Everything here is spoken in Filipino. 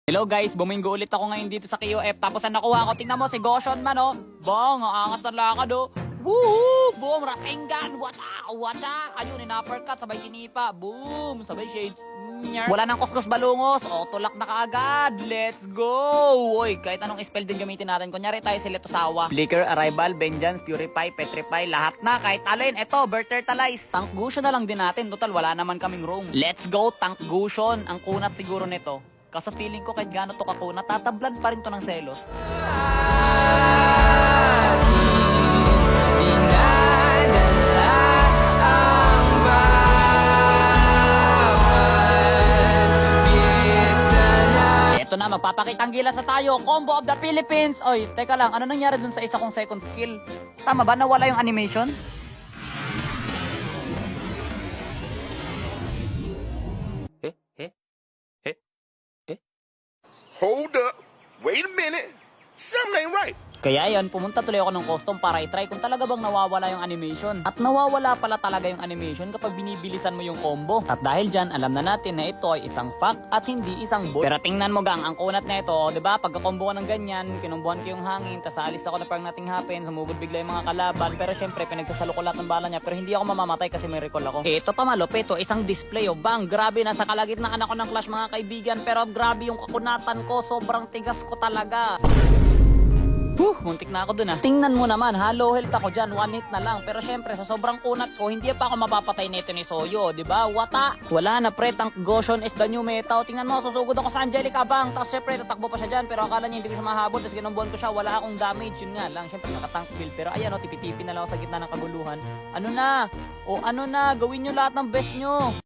Hello guys, buminggo ulit ako ngayon dito sa KOF. Tapos ang nakuha ko, tingnan mo si Goshen man oh. Bang, ang angas ng lakad oh. Woohoo! Boom! Rasengan! Whatsa? Whatsa? Ayun, in-uppercut, sabay sinipa. Boom! Sabay shades. Wala nang kuskus balungos. O, tulak na kaagad. Let's go! Uy, kahit anong spell din gamitin natin. Kunyari tayo si Letosawa. Flicker, Arrival, Vengeance, Purify, Petrify. Lahat na, kahit alin. Eto, Birth Turtleize. Tank Gusion na lang din natin. Total, wala naman kaming room. Let's go, Tank Gusion. Ang kunat siguro nito. Kasi feeling ko kahit gaano to kakuna, tatablan pa rin to ng selos. Eto na, magpapakitang gilas na tayo. Combo of the Philippines! Oy, teka lang, ano nangyari dun sa isa kong second skill? Tama ba? Nawala yung animation? Hold up. Wait a minute. Something ain't right. Kaya yan, pumunta tuloy ako ng custom para i-try kung talaga bang nawawala yung animation. At nawawala pala talaga yung animation kapag binibilisan mo yung combo. At dahil dyan, alam na natin na ito ay isang fact at hindi isang bot. Pero tingnan mo gang, ang kunat na ito, diba? Pagka-combo ko ng ganyan, kinumbuhan ko yung hangin, tas alis ako na parang nothing happen, sumugod bigla yung mga kalaban. Pero syempre, pinagsasalo ko lahat ng bala niya, pero hindi ako mamamatay kasi may recall ako. Ito pa malupit, ito isang display, oh bang, grabe, nasa kalagitnaan ako ng Clash mga kaibigan, pero grabe yung kakunatan ko, sobrang tigas ko talaga. Muntik na ako dun ah. Tingnan mo naman, hollow health ako dyan, 1 hit na lang. Pero syempre, sa sobrang kunat ko, hindi pa ako mapapatay nito ni Soyo, di ba? Wata! Wala na pre, Tank Goshen is the new meta. Tingnan mo, susugod ako sa Angelic Abang. Tapos syempre, tatakbo pa siya dyan. Pero akala niya hindi ko siya mahabol. Tapos ginumbuhan ko siya, wala akong damage. Yun nga lang, syempre naka-tank build. Pero ayan o, tipi-tipi na lang ako sa gitna ng kaguluhan. Ano na? O ano na, gawin nyo lahat ng best nyo.